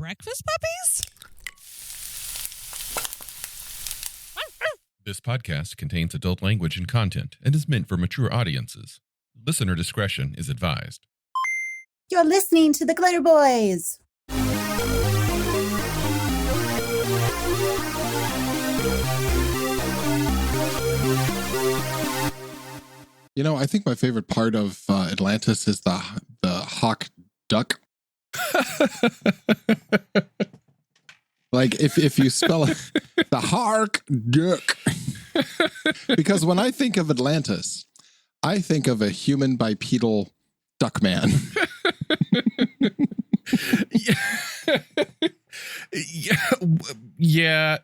breakfast puppies? This podcast contains adult language and content and is meant for mature audiences. Listener discretion is advised. You're listening to the Glitterbois. You know, I think my favorite part of Atlantis is the hawk duck. Like if you spell it, the hawk duck. Because when I think of Atlantis, I think of a human bipedal duck man. Yeah.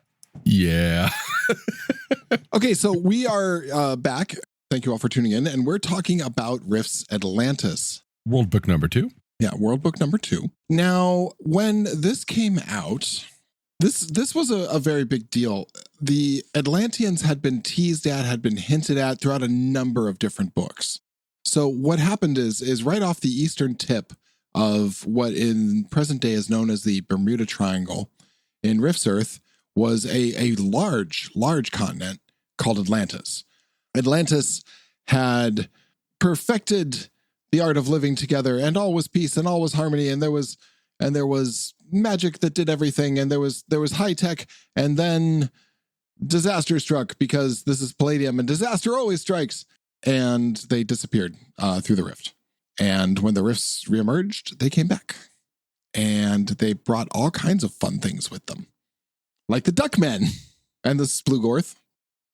Okay, so we are back. Thank you all for tuning in. And we're talking about Rift's Atlantis. World book number 2. Yeah, World Book number 2. Now, when this came out, this was a very big deal. The Atlanteans had been teased at, had been hinted at throughout a number of different books. So what happened is right off the eastern tip of what in present day is known as the Bermuda Triangle in Rift's Earth was a large continent called Atlantis. Atlantis had perfected the art of living together, and all was peace and all was harmony, and there was magic that did everything, and there was high tech, and then disaster struck because this is Palladium and disaster always strikes, and they disappeared through the rift. And when the rifts reemerged, they came back, and they brought all kinds of fun things with them, like the Duckmen and the Splugorth.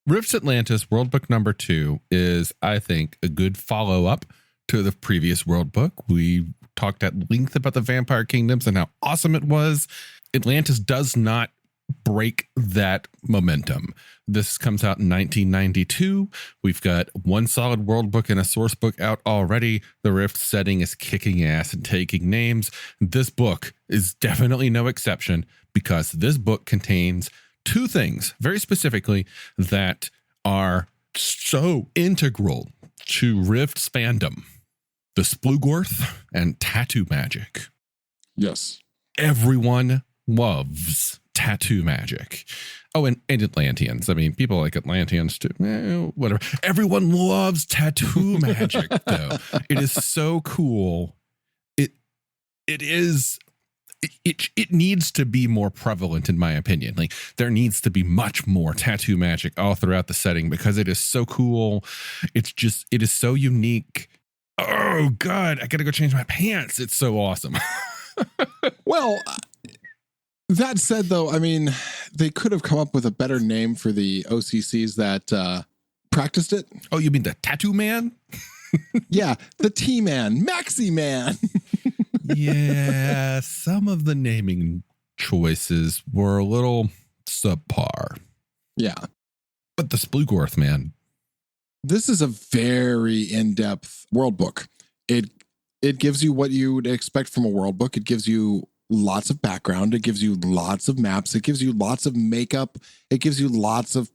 Rift's Atlantis World Book number 2 is, I think, a good follow-up to the previous world book. We talked at length about the vampire kingdoms and how awesome it was. Atlantis does not break that momentum. This comes out in 1992. We've got one solid world book and a source book out already. The Rift setting is kicking ass and taking names. This book is definitely no exception because this book contains two things very specifically that are so integral to Rift's fandom: the Splugorth and tattoo magic. Yes. Everyone loves tattoo magic. Oh, and Atlanteans. I mean, people like Atlanteans too. Whatever. Everyone loves tattoo magic, though. It is so cool. It needs to be more prevalent, in my opinion. Like, there needs to be much more tattoo magic all throughout the setting because it is so cool. It is so unique. Oh God, I gotta go change my pants. It's so awesome. Well, that said, though, I mean, they could have come up with a better name for the OCCs that practiced it. Oh, you mean the Tattoo Man? Yeah, the T-Man, Maxi Man. Yeah, some of the naming choices were a little subpar. Yeah. But the Splugorth, man. This is a very in-depth world book. It gives you what you would expect from a world book. It gives you lots of background. It gives you lots of maps. It gives you lots of makeup. It gives you lots of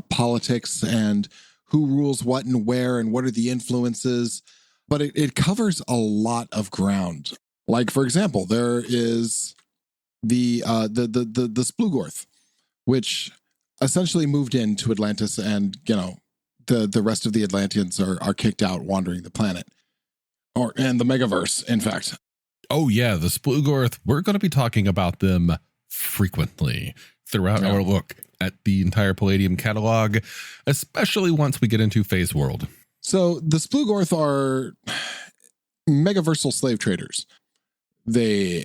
politics and who rules what and where and what are the influences. But it covers a lot of ground. Like, for example, there is the Splugorth, which essentially moved into Atlantis, and the rest of the Atlanteans are kicked out, wandering the planet, and the Megaverse, in fact. Oh yeah, the Splugorth. We're going to be talking about them frequently throughout our look at the entire Palladium catalog, especially once we get into Phase World. So the Splugorth are megaversal slave traders. They're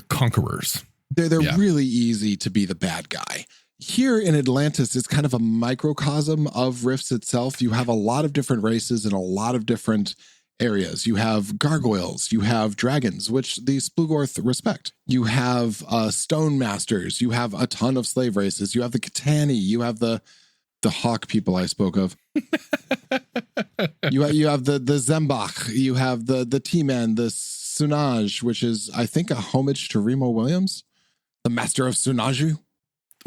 conquerors. They're really easy to be the bad guy. Here in Atlantis, it's kind of a microcosm of Rifts itself. You have a lot of different races in a lot of different areas. You have gargoyles, you have dragons, which the Splugorth respect. You have stone masters, you have a ton of slave races, you have the Kitani, you have the hawk people I spoke of. you have the Zembach, you have the T-Man, the Sounage, which is, I think, a homage to Remo Williams, the master of Sounage.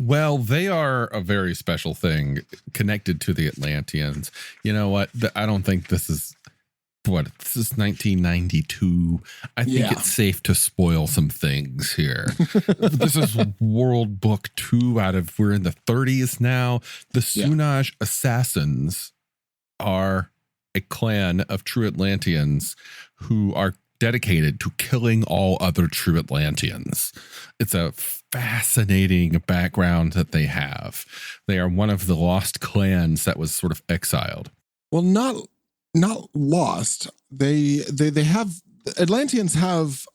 Well, they are a very special thing connected to the Atlanteans. You know what? I don't think this is what, this is 1992. I think it's safe to spoil some things here. This is World Book 2 we're in the 30s now. The Sounage Assassins are a clan of true Atlanteans who are dedicated to killing all other true Atlanteans. It's a fascinating background that they have. They are one of the lost clans that was sort of exiled. Well, not lost. They have, Atlanteans have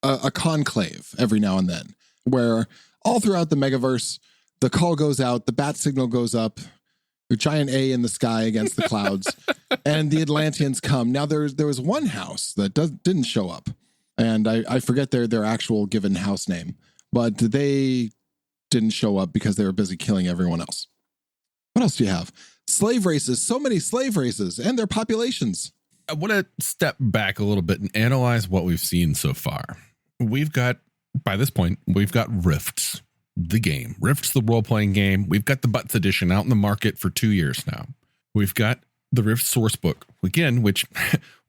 a conclave every now and then where all throughout the Megaverse, the call goes out, the bat signal goes up, a giant A in the sky against the clouds, and the Atlanteans come. Now there was one house that didn't show up, and I forget their actual given house name, but they didn't show up because they were busy killing everyone else. What else do you have? Slave races, so many slave races and their populations. I want to step back a little bit and analyze what we've seen so far. By this point, we've got Rifts. The game. Rifts, the role-playing game. We've got the Butts edition out in the market for 2 years now. We've got the Rift source book, again, which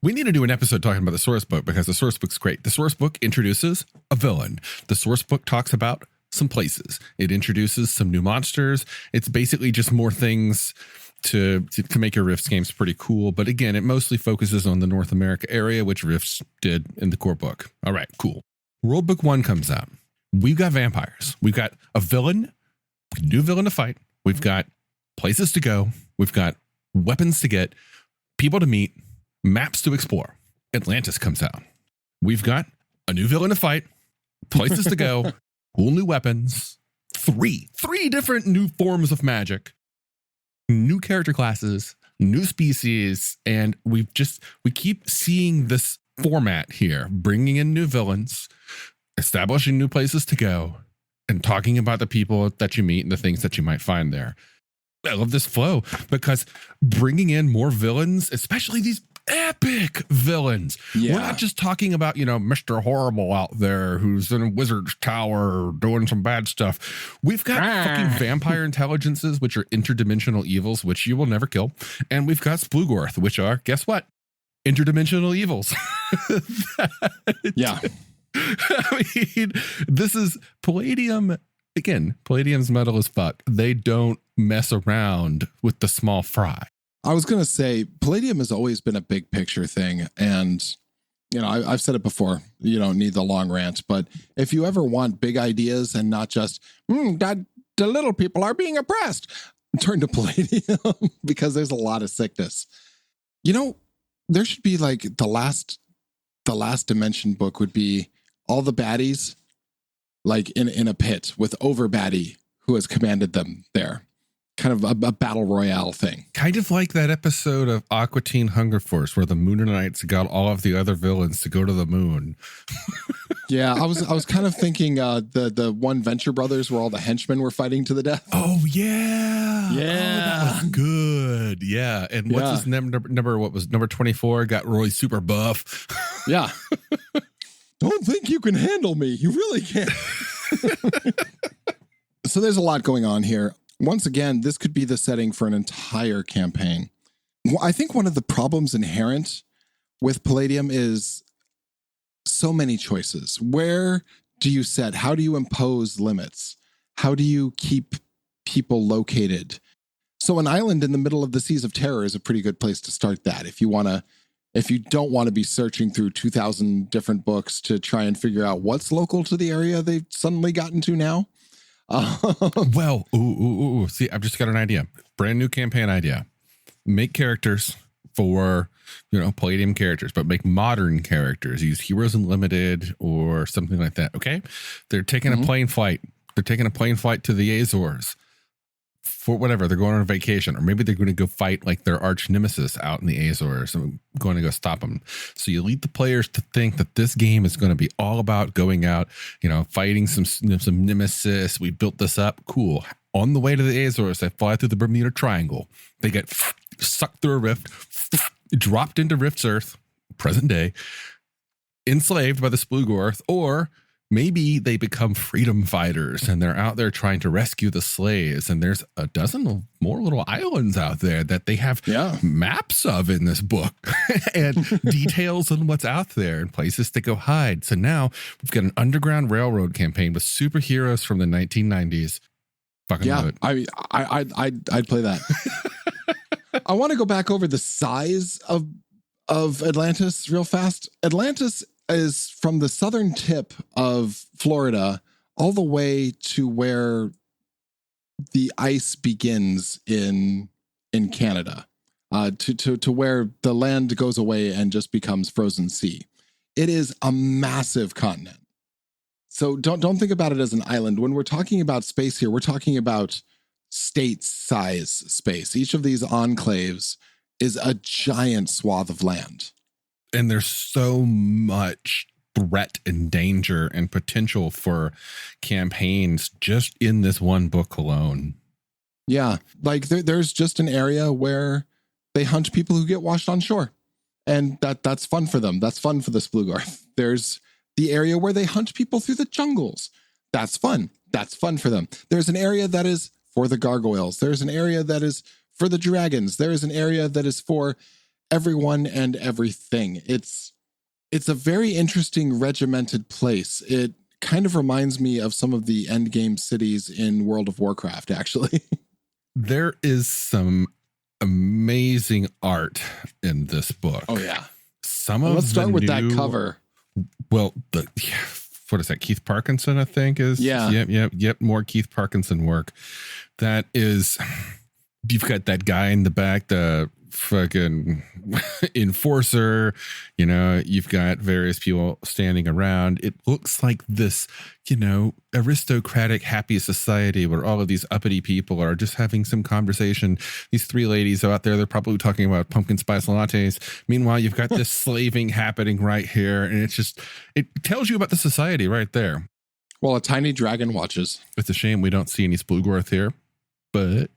we need to do an episode talking about the source book because the source book's great. The source book introduces a villain. The source book talks about some places. It introduces some new monsters. It's basically just more things to make your Rifts games pretty cool. But again, it mostly focuses on the North America area, which Rifts did in the core book. All right, cool. World Book 1 comes out. We've got vampires. We've got a villain, a new villain to fight. We've got places to go. We've got weapons to get, people to meet, maps to explore. Atlantis comes out. We've got a new villain to fight, places to go, cool new weapons, three different new forms of magic, new character classes, new species, and we keep seeing this format here, bringing in new villains, establishing new places to go, and talking about the people that you meet and the things that you might find there. I love this flow because bringing in more villains, especially these epic villains. Yeah. We're not just talking about, Mr. Horrible out there who's in a wizard's tower doing some bad stuff. We've got fucking vampire intelligences, which are interdimensional evils, which you will never kill. And we've got Splugorth, which are, guess what? Interdimensional evils. Yeah. I mean, this is Palladium. Again, Palladium's metal as fuck. They don't mess around with the small fry. I was going to say, Palladium has always been a big picture thing. And, I've said it before, you don't need the long rant. But if you ever want big ideas and not just, the little people are being oppressed, turn to Palladium because there's a lot of sickness. There should be like the last dimension book would be all the baddies like in a pit with over baddie who has commanded them there. Kind of a battle royale thing. Kind of like that episode of Aqua Teen Hunger Force where the Moon Knights got all of the other villains to go to the moon. Yeah, I was kind of thinking the one Venture Brothers where all the henchmen were fighting to the death. Oh yeah. Yeah. Oh, that was good. Yeah. And what's his number? What was number 24? Got really super buff. Yeah. Don't think you can handle me. You really can't. So there's a lot going on here. Once again, this could be the setting for an entire campaign. Well, I think one of the problems inherent with Palladium is so many choices. Where do you set? How do you impose limits? How do you keep people located? So an island in the middle of the Seas of Terror is a pretty good place to start that. If you don't want to be searching through 2,000 different books to try and figure out what's local to the area they've suddenly gotten to now. Well, see, I've just got an idea. Brand new campaign idea. Make characters for, Palladium characters, but make modern characters. Use Heroes Unlimited or something like that. Okay. They're taking a plane flight. They're taking a plane flight to the Azores for whatever. They're going on a vacation, or maybe they're going to go fight like their arch nemesis out in the Azores and going to go stop them. So you lead the players to think that this game is going to be all about going out, fighting some nemesis. We built this up. Cool. On the way to the Azores, they fly through the Bermuda Triangle. They get sucked through a rift, dropped into Rift's Earth, present day, enslaved by the Splugorth, or maybe they become freedom fighters and they're out there trying to rescue the slaves. And there's a dozen more little islands out there that they have maps of in this book and details on what's out there and places to go hide. So now we've got an Underground Railroad campaign with superheroes from the 1990s. Fucking love it. I'd play that. I want to go back over the size of Atlantis real fast. Atlantis is from the southern tip of Florida all the way to where the ice begins in Canada, to where the land goes away and just becomes frozen sea. It is a massive continent. So don't think about it as an island. When we're talking about space here, we're talking about state size space. Each of these enclaves is a giant swath of land. And there's so much threat and danger and potential for campaigns just in this one book alone. Yeah. Like there's just an area where they hunt people who get washed on shore. And that's fun for them. That's fun for the Splugorth. There's the area where they hunt people through the jungles. That's fun. That's fun for them. There's an area that is for the gargoyles. There's an area that is for the dragons. There is an area that is for everyone and everything. It's a very interesting regimented place. It kind of reminds me of some of the endgame cities in World of Warcraft, actually. There is some amazing art in this book. Oh, yeah. Let's start with that cover. Well, what is that? Keith Parkinson, I think is. Yeah. Yep. More Keith Parkinson work. That is, you've got that guy in the back, the fucking enforcer, you've got various people standing around. It looks like this, aristocratic, happy society where all of these uppity people are just having some conversation. These three ladies out there, they're probably talking about pumpkin spice lattes. Meanwhile, you've got this slaving happening right here. And it tells you about the society right there. Well, a tiny dragon watches. It's a shame we don't see any Splugorth here, but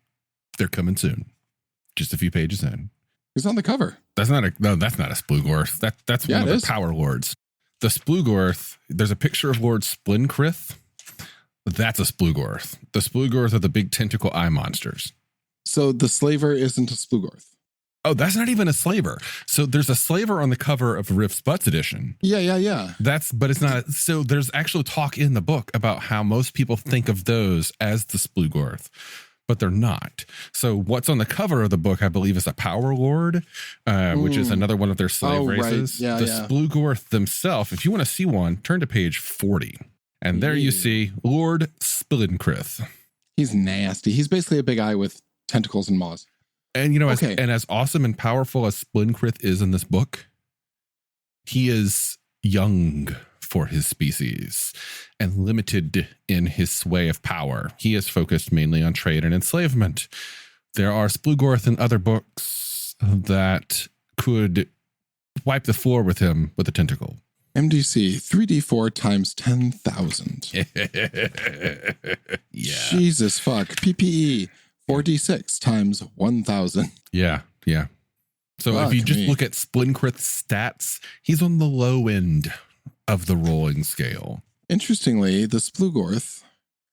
they're coming soon. Just a few pages in. He's on the cover. That's not a Splugorth. That's one of the power lords. The Splugorth, there's a picture of Lord Splugorth. That's a Splugorth. The Splugorth are the big tentacle eye monsters. So the slaver isn't a Splugorth. Oh, that's not even a slaver. So there's a slaver on the cover of Rift's Butts edition. Yeah. But it's not. So there's actual talk in the book about how most people think of those as the Splugorth, but they're not. So what's on the cover of the book, I believe, is a power lord, which is another one of their slave races. Right. The Splugorth themselves, if you want to see one, turn to page 40. And there you see Lord Spillenkrith. He's nasty. He's basically a big eye with tentacles and maws. And, as awesome and powerful as Splinkrith is in this book, he is young for his species and limited in his sway of power. He is focused mainly on trade and enslavement. There are Splugorth in other books that could wipe the floor with him with a tentacle. MDC 3d4 times 10,000. Yeah. Jesus fuck. PPE 4d6 times 1,000. Yeah. So if you just look at Splinkrith's stats, he's on the low end of the rolling scale. Interestingly, the Splugorth.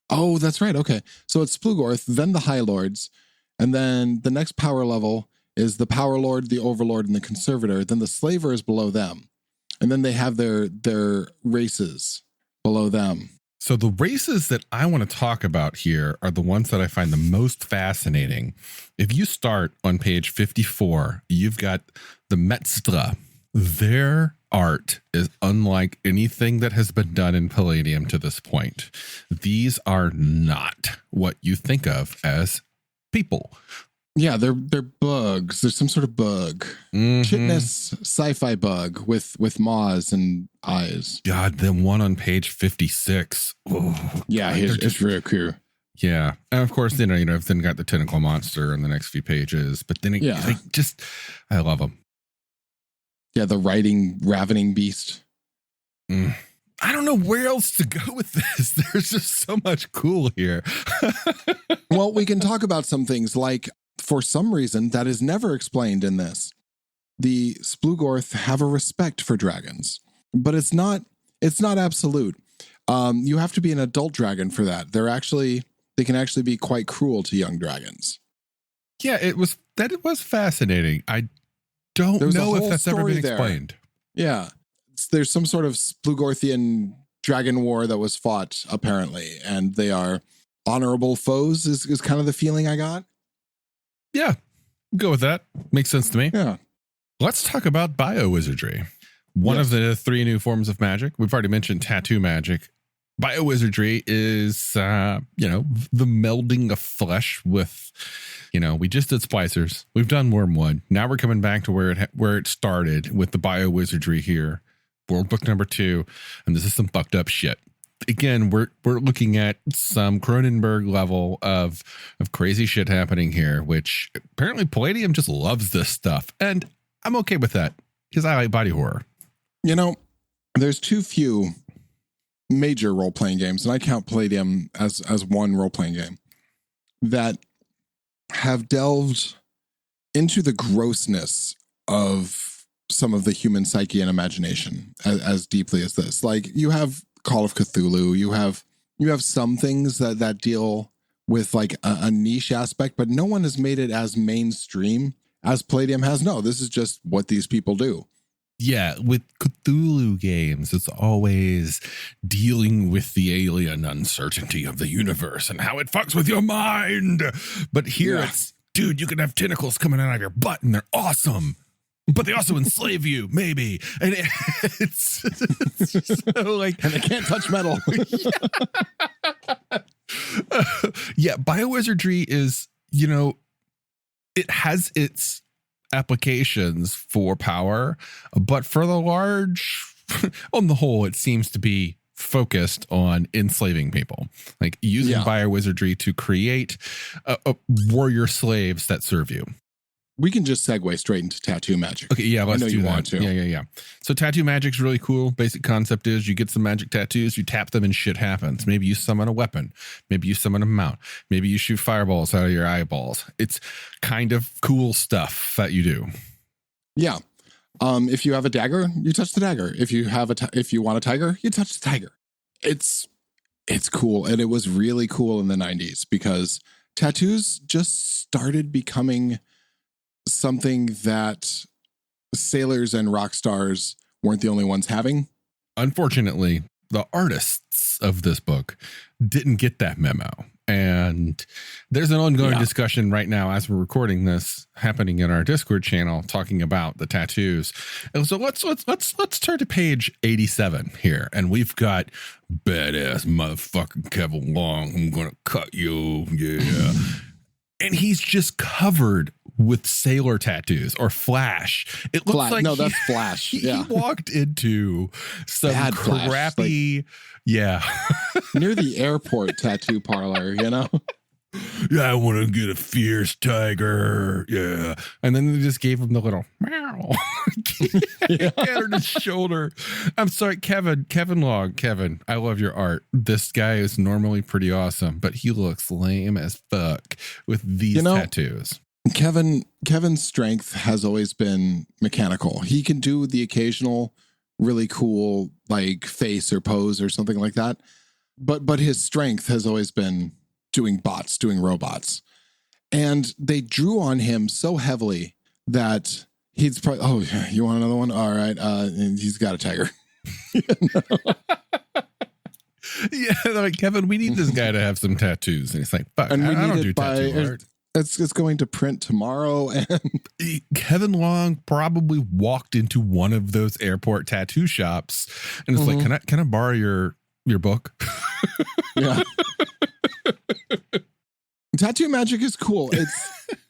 Oh, that's right. Okay. So it's Splugorth, then the High Lords, and then the next power level is the Power Lord, the Overlord, and the Conservator. Then the Slaver is below them. And then they have their races below them. So the races that I want to talk about here are the ones that I find the most fascinating. If you start on page 54, you've got the Metstra. Their art is unlike anything that has been done in Palladium to this point. These are not what you think of as people. Yeah, they're bugs. There's some sort of bug. Chitinous sci-fi bug with maws and eyes. God, the one on page 56. Oh, yeah, it's real cool. Yeah. And of course, then got the tentacle monster in the next few pages. But then I love them. Yeah, the ravening beast. I don't know where else to go with this. There's just so much cool here. Well, we can talk about some things like, for some reason that is never explained in this, the Splugorth have a respect for dragons, but it's not absolute. You have to be an adult dragon for that. They can actually be quite cruel to young dragons. Yeah, it was fascinating. I don't know if that's ever been explained. Yeah. There's some sort of Splugorthian dragon war that was fought, apparently, and they are honorable foes is kind of the feeling I got. Yeah, go with that. Makes sense to me. Yeah. Let's talk about biowizardry. One of the 3 new forms of magic. We've already mentioned tattoo magic. Biowizardry is, the melding of flesh with, we just did splicers. We've done Wormwood. Now we're coming back to where it started with the biowizardry here. World Book number 2. And this is some fucked up shit. Again, we're looking at some Cronenberg level of crazy shit happening here, which apparently Palladium just loves this stuff. And I'm okay with that because I like body horror. There's too few major role-playing games, and I count Palladium as one role-playing game, that have delved into the grossness of some of the human psyche and imagination as deeply as this. Like, you have Call of Cthulhu, you have some things that deal with like a niche aspect, but no one has made it as mainstream as Palladium has. No, this is just what these people do. Yeah, with Cthulhu games, it's always dealing with the alien uncertainty of the universe and how it fucks with your mind. But here it's, dude, you can have tentacles coming out of your butt and they're awesome. But they also enslave you, maybe. And it's so like... And they can't touch metal. biowizardry is, it has its applications for power, but for the on the whole, it seems to be focused on enslaving people, like using biowizardry to create warrior slaves that serve you. We can just segue straight into tattoo magic. Okay, yeah, let's do that. Want to. Yeah. So tattoo magic's really cool. Basic concept is you get some magic tattoos, you tap them and shit happens. Maybe you summon a weapon. Maybe you summon a mount. Maybe you shoot fireballs out of your eyeballs. It's kind of cool stuff that you do. Yeah. If you have a dagger, you touch the dagger. If you have if you want a tiger, you touch the tiger. It's cool. And it was really cool in the 90s because tattoos just started becoming something that sailors and rock stars weren't the only ones having. Unfortunately, the artists of this book didn't get that memo. And there's an ongoing discussion right now as we're recording this happening in our Discord channel talking about the tattoos. And so let's turn to page 87 here. And we've got badass motherfucking Kevin Long. I'm going to cut you. Yeah. And he's just covered with sailor tattoos or Flash. It looks like that's Flash. He walked into some bad crappy, near the airport tattoo parlor, Yeah, I want to get a fierce tiger. Yeah. And then they just gave him the little meow. On his shoulder. I'm sorry, Kevin Long. Kevin, I love your art. This guy is normally pretty awesome, but he looks lame as fuck with these tattoos. Kevin's strength has always been mechanical. He can do the occasional really cool like face or pose or something like that. But his strength has always been doing robots. And they drew on him so heavily that he's probably, you want another one? All right. And he's got a tiger. Yeah, like, Kevin, we need this guy to have some tattoos. And he's like, fuck, and I don't do tattoo art. It's going to print tomorrow. And Kevin Long probably walked into one of those airport tattoo shops and it's like, can I borrow your book? Yeah. Tattoo magic is cool.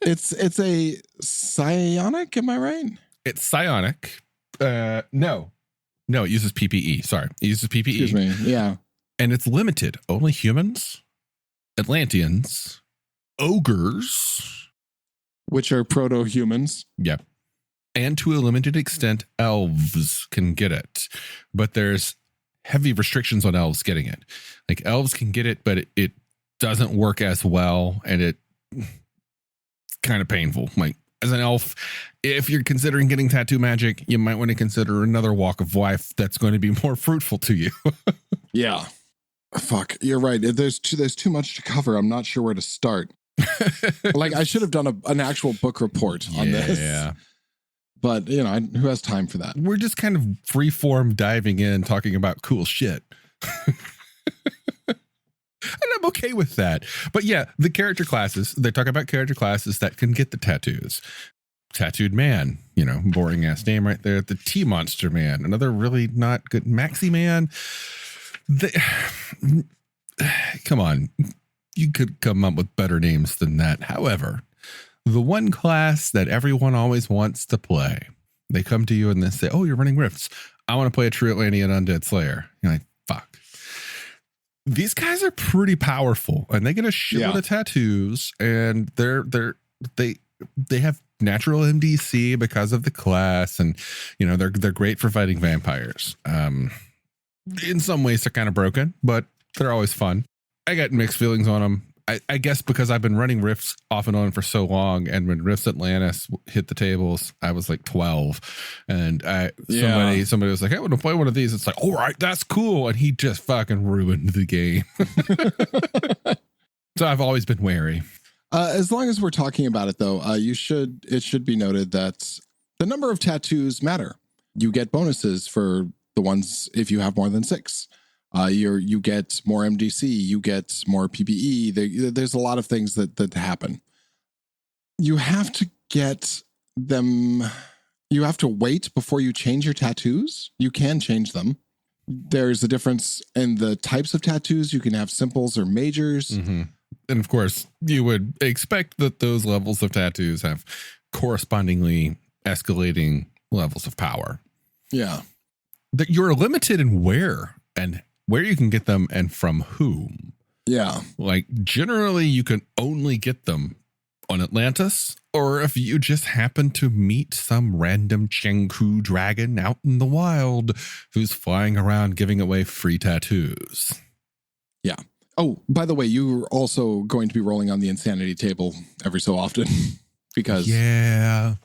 It's a psionic, am I right? It's psionic. No, it uses PPE. Sorry. It uses PPE. Excuse me. Yeah. And it's limited. Only humans, Atlanteans, ogres, which are proto-humans. Yeah. And to a limited extent, elves can get it. But there's heavy restrictions on elves getting it. Like, elves can get it, but it doesn't work as well. And it's kind of painful. Like, as an elf, if you're considering getting tattoo magic, you might want to consider another walk of life that's going to be more fruitful to you. Yeah. Fuck, you're right. There's too much to cover. I'm not sure where to start. Like, I should have done an actual book report on this. Yeah. But, who has time for that? We're just kind of freeform diving in, talking about cool shit. And I'm okay with that. But yeah, the character classes, they talk about character classes that can get the tattoos. Tattooed Man, boring ass name right there. The T-Monster Man, another really not good. Maxi Man. Come on. You could come up with better names than that. However, the one class that everyone always wants to play, they come to you and they say, oh, you're running Rifts. I want to play a True Atlantean Undead Slayer. You're like, fuck. These guys are pretty powerful and they get a shitload of tattoos, and they have natural MDC because of the class, and they're great for fighting vampires. In some ways they're kind of broken, but they're always fun. I got mixed feelings on them. I guess because I've been running Rifts off and on for so long, and when Rifts Atlantis hit the tables, I was like 12, and somebody was like, I want to play one of these. It's like, all right, that's cool, and he just fucking ruined the game. So I've always been wary. As long as we're talking about it, though, it should be noted that the number of tattoos matter. You get bonuses for the ones if you have more than 6. You get more MDC, you get more PPE. There's a lot of things that happen. You have to get them. You have to wait before you change your tattoos. You can change them. There's a difference in the types of tattoos. You can have simples or majors. Mm-hmm. And of course, you would expect that those levels of tattoos have correspondingly escalating levels of power. Yeah. That you're limited in where you can get them and from whom. Yeah. Like, generally, you can only get them on Atlantis, or if you just happen to meet some random Chengku dragon out in the wild who's flying around giving away free tattoos. Yeah. Oh, by the way, you're also going to be rolling on the insanity table every so often because. Yeah.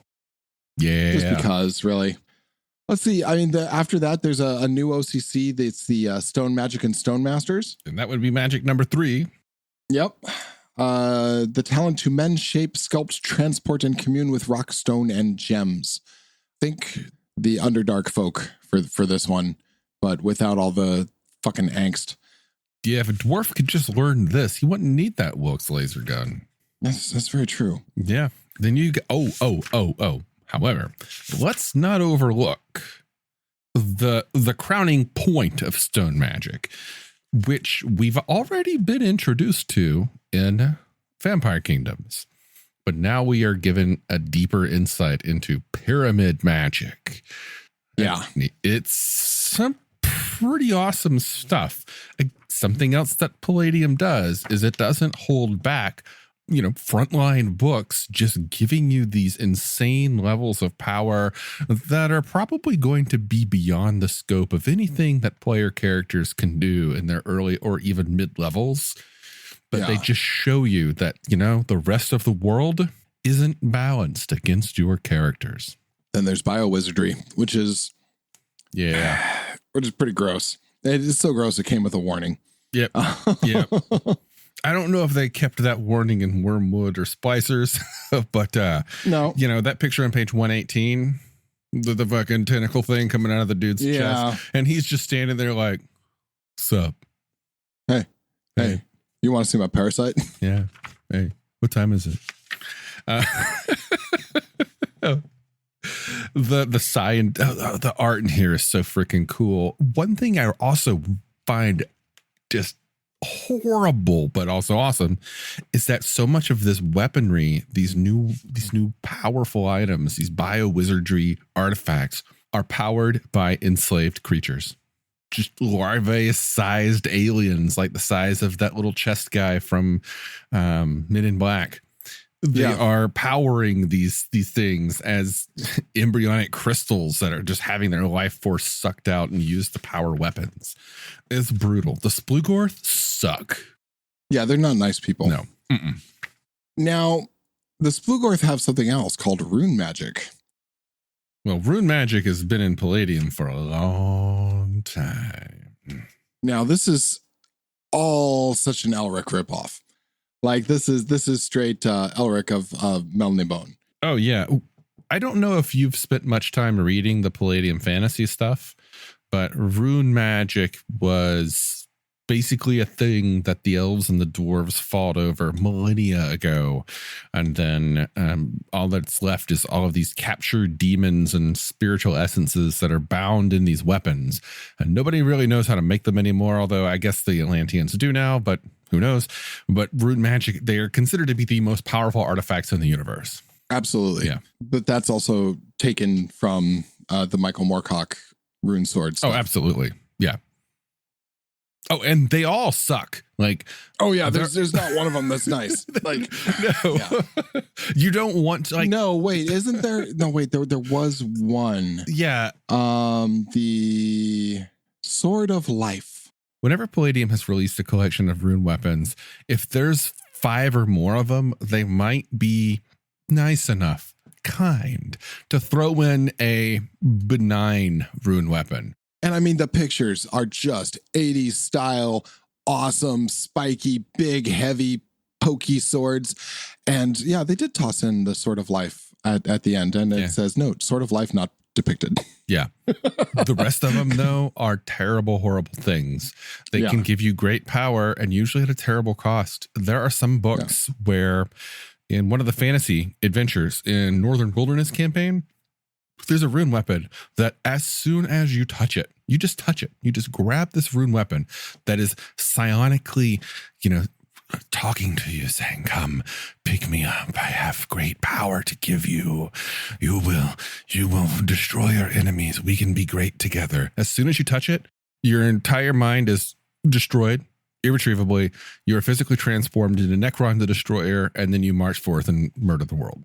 Just because, really. Let's see. I mean, after that, there's a new OCC. It's the Stone Magic and Stone Masters. And that would be magic number 3. Yep. The talent to mend, shape, sculpt, transport, and commune with rock, stone, and gems. Think the Underdark folk for this one, but without all the fucking angst. Yeah, if a dwarf could just learn this, he wouldn't need that Wilkes laser gun. That's very true. Yeah. Then you go, oh. However, let's not overlook the crowning point of stone magic, which we've already been introduced to in Vampire Kingdoms. But now we are given a deeper insight into pyramid magic. Yeah. It's some pretty awesome stuff. Something else that Palladium does is it doesn't hold back, frontline books, just giving you these insane levels of power that are probably going to be beyond the scope of anything that player characters can do in their early or even mid levels. But they just show you that, the rest of the world isn't balanced against your characters. Then there's biowizardry, which is pretty gross. It is so gross it came with a warning. Yep. Yep. I don't know if they kept that warning in Wormwood or Splicers, but no. That picture on page 118, the fucking tentacle thing coming out of the dude's chest, and he's just standing there like, sup? Hey, you want to see my parasite? Yeah. Hey, what time is it? The science, the art in here is so freaking cool. One thing I also find just horrible but also awesome is that so much of this weaponry, these new powerful items, these biowizardry artifacts, are powered by enslaved creatures. Just larvae-sized aliens, like the size of that little chest guy from Men in Black. They are powering these things as embryonic crystals that are just having their life force sucked out and used to power weapons. It's brutal. The Splugorth suck. Yeah, they're not nice people. No. Mm-mm. Now, the Splugorth have something else called rune magic. Well, rune magic has been in Palladium for a long time. Now, this is all such an Elric ripoff. Like this is straight Elric of Melanie Bone. Oh yeah. I don't know if you've spent much time reading the Palladium fantasy stuff, but rune magic was basically a thing that the elves and the dwarves fought over millennia ago. And then all that's left is all of these captured demons and spiritual essences that are bound in these weapons. And nobody really knows how to make them anymore, although I guess the Atlanteans do now, but who knows? But rune magic, they are considered to be the most powerful artifacts in the universe. Absolutely. Yeah. But that's also taken from the Michael Moorcock rune sword stuff. Oh, absolutely. Yeah. Oh, and they all suck. Like, oh yeah, there's not one of them that's nice. Like, no, yeah. You don't want to, like. No, wait, isn't there? No, wait, there was one. Yeah. The Sword of Life. Whenever Palladium has released a collection of rune weapons, if there's 5 or more of them, they might be nice enough, kind, to throw in a benign rune weapon. And I mean, the pictures are just 80s style, awesome, spiky, big, heavy, pokey swords. And yeah, they did toss in the Sword of Life at the end. And it says, no, Sword of Life not depicted. Yeah. The rest of them, though, are terrible, horrible things. They can give you great power and usually at a terrible cost. There are some books where in one of the fantasy adventures in Northern Wilderness campaign, there's a rune weapon that as soon as you touch it, you just touch it. You just grab this rune weapon that is psionically, talking to you, saying, come, pick me up. I have great power to give you. You will destroy your enemies. We can be great together. As soon as you touch it, your entire mind is destroyed irretrievably. You are physically transformed into Necron the Destroyer, and then you march forth and murder the world.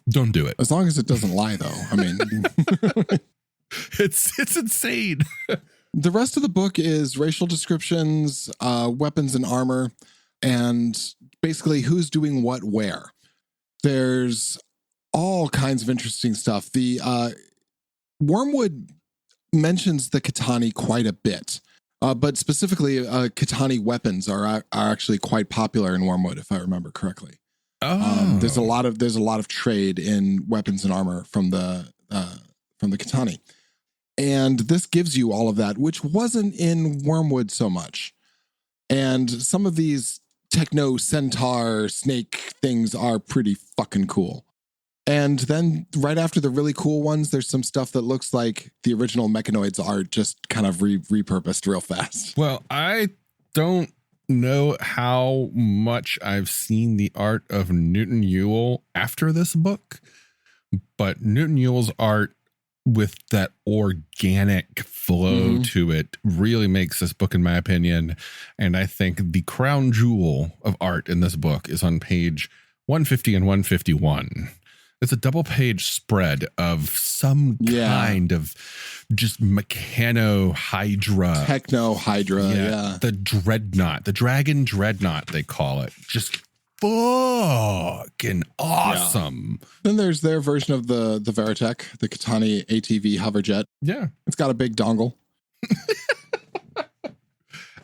Don't do it. As long as it doesn't lie, though. I mean, it's insane. The rest of the book is racial descriptions, weapons and armor, and basically who's doing what where. There's all kinds of interesting stuff. The Wormwood mentions the Katani quite a bit, but specifically Katani weapons are actually quite popular in Wormwood, if I remember correctly. Oh. There's a lot of trade in weapons and armor from the Katani, and this gives you all of that, which wasn't in Wormwood so much. And some of these techno centaur snake things are pretty fucking cool. And then right after the really cool ones, there's some stuff that looks like the original mechanoids are just kind of repurposed real fast. Well, I don't know how much I've seen the art of Newton Ewell after this book, but Newton Ewell's art with that organic flow to it really makes this book, in my opinion. And I think the crown jewel of art in this book is on page 150 and 151. It's a double page spread of some kind of just mechano hydra. Techno hydra, yeah. The dreadnought, the dragon dreadnought, they call it. Just fucking awesome. Yeah. Then there's their version of the Veritech, the Katani ATV hoverjet. Yeah. It's got a big dongle.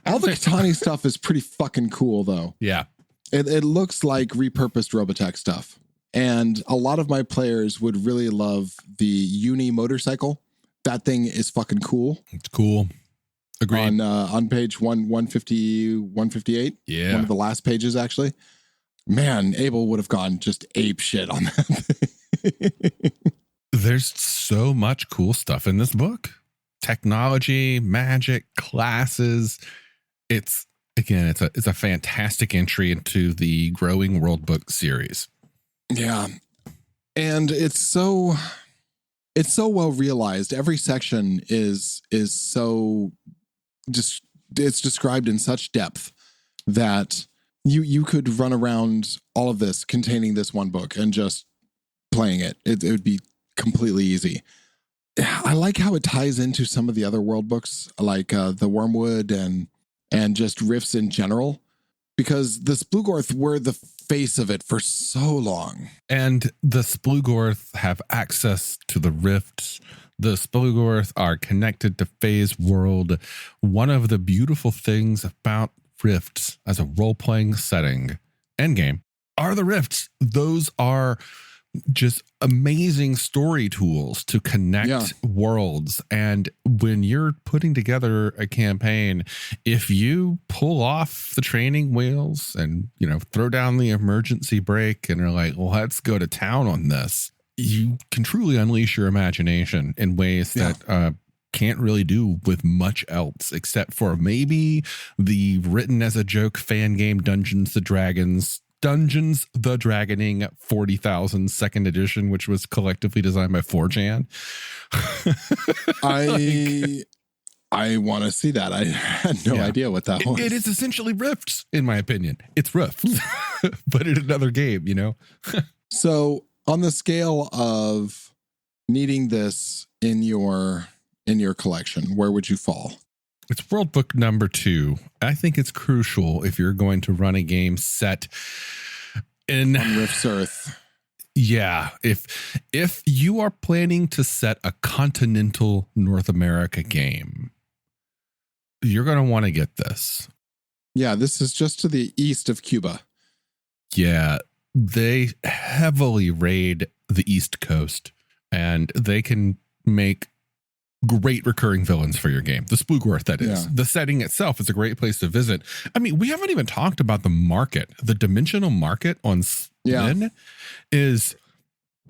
All the Katani stuff is pretty fucking cool, though. Yeah. It looks like repurposed Robotech stuff. And a lot of my players would really love the Uni motorcycle. That thing is fucking cool. It's cool. Agreed. On page 150, 158. Yeah. One of the last pages, actually. Man, Abel would have gone just ape shit on that. There's so much cool stuff in this book. Technology, magic, classes. It's a fantastic entry into the growing world book series. Yeah. And it's so well realized. Every section is so just, it's described in such depth that you could run around all of this containing this one book and just playing it. It would be completely easy. I like how it ties into some of the other world books, like the Wormwood and just riffs in general, because the Splugorth were the face of it for so long. And the Splugorth have access to the rifts. The Splugorth are connected to Faye's world. One of the beautiful things about Rifts as a role-playing setting and game are the Rifts. Those are just amazing story tools to connect worlds. And when you're putting together a campaign, if you pull off the training wheels and, throw down the emergency brake and are like, well, let's go to town on this, you can truly unleash your imagination in ways that can't really do with much else, except for maybe the written as a joke fan game Dungeons the Dragoning 40,000 second edition, which was collectively designed by 4chan. I want to see that. I had no idea what that was. It is essentially Rifts, in my opinion. It's Rifts, but in another game, So on the scale of needing this in your collection, where would you fall? It's world book number 2. I think it's crucial if you're going to run a game set on Rift's Earth. Yeah. If you are planning to set a continental North America game, you're going to want to get this. Yeah, this is just to the east of Cuba. Yeah. They heavily raid the East Coast, and they can make great recurring villains for your game. The Splugorth, that is. The setting itself is a great place to visit. I mean, we haven't even talked about the market. The dimensional market on Spin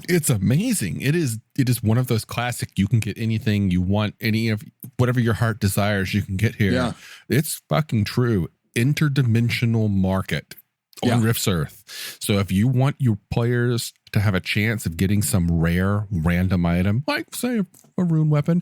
it's amazing. It is one of those classic, you can get anything you want, any of whatever your heart desires, you can get here. Yeah. It's fucking true. Interdimensional market on Rift's Earth. So if you want your players to have a chance of getting some rare random item, like say a rune weapon,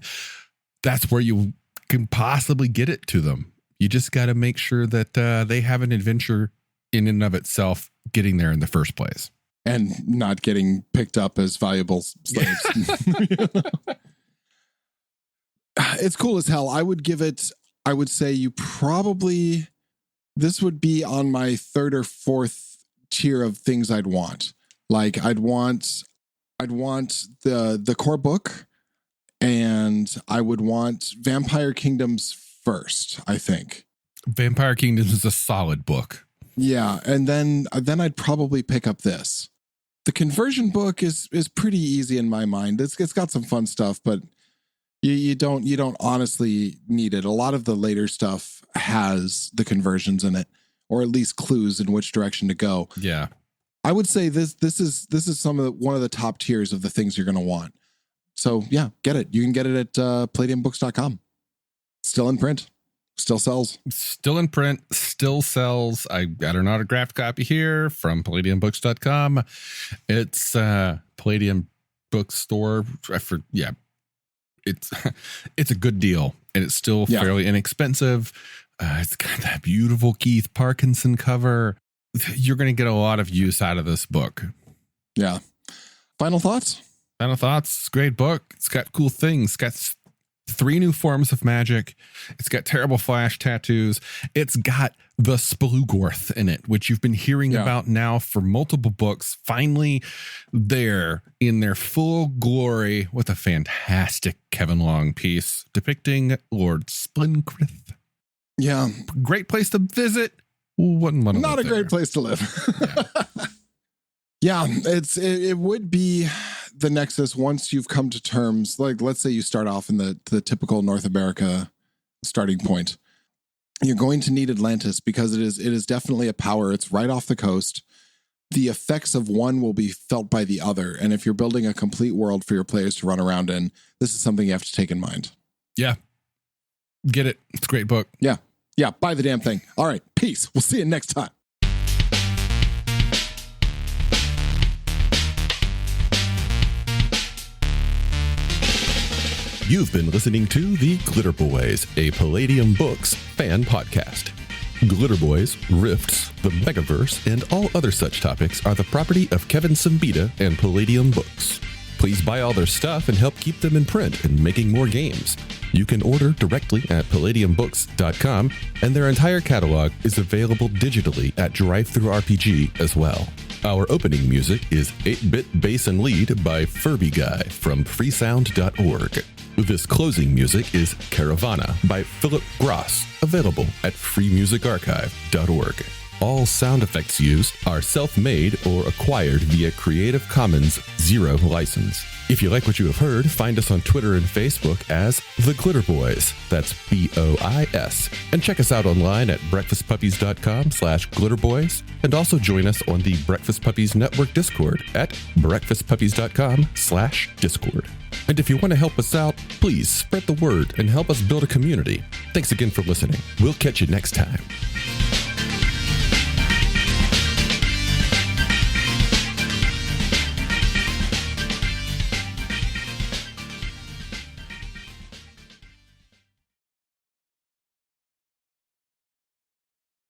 that's where you can possibly get it to them. You just got to make sure that they have an adventure in and of itself getting there in the first place. And not getting picked up as valuable slaves. It's cool as hell. I would say you probably, this would be on my 3rd or 4th tier of things I'd want. Like I'd want the core book, and I would want Vampire Kingdoms first, I think. Vampire Kingdoms is a solid book. Yeah, and then I'd probably pick up this. The conversion book is pretty easy in my mind. It's got some fun stuff, but you don't honestly need it. A lot of the later stuff has the conversions in it, or at least clues in which direction to go. Yeah. I would say this is one of the top tiers of the things you're going to want. So yeah, get it. You can get it at palladiumbooks.com. Still in print. Still sells. Still in print. Still sells. I got an autographed copy here from palladiumbooks.com. It's Palladium Bookstore. It's a good deal, and it's still fairly inexpensive. It's got that beautiful Keith Parkinson cover. You're going to get a lot of use out of this book. Yeah. Final thoughts? It's a great book. It's got cool things. It's got 3 new forms of magic. It's got terrible flash tattoos. It's got the Splugorth in it, which you've been hearing about now for multiple books. Finally there in their full glory with a fantastic Kevin Long piece depicting Lord Splugorth. Yeah. Great place to visit. Wouldn't want to Not a there. Great place to live. Yeah, it would be the Nexus once you've come to terms. Like, let's say you start off in the typical North America starting point. You're going to need Atlantis because it is definitely a power. It's right off the coast. The effects of one will be felt by the other. And if you're building a complete world for your players to run around in, this is something you have to take in mind. Yeah. Get it. It's a great book. Yeah. Yeah. Buy the damn thing. All right. Peace. We'll see you next time. You've been listening to The Glitterbois, a Palladium Books fan podcast. Glitterbois, Rifts, the Megaverse, and all other such topics are the property of Kevin Siembieda and Palladium Books. Please buy all their stuff and help keep them in print and making more games. You can order directly at palladiumbooks.com, and their entire catalog is available digitally at Drive-Thru RPG as well. Our opening music is 8-Bit Bass and Lead by Furby Guy from freesound.org. This closing music is Caravana by Philip Gross, available at freemusicarchive.org. All sound effects used are self-made or acquired via Creative Commons 0 license. If you like what you have heard, find us on Twitter and Facebook as The Glitterbois. That's BOIS. And check us out online at breakfastpuppies.com/glitterboys. And also join us on the Breakfast Puppies Network Discord at breakfastpuppies.com/discord. And if you want to help us out, please spread the word and help us build a community. Thanks again for listening. We'll catch you next time.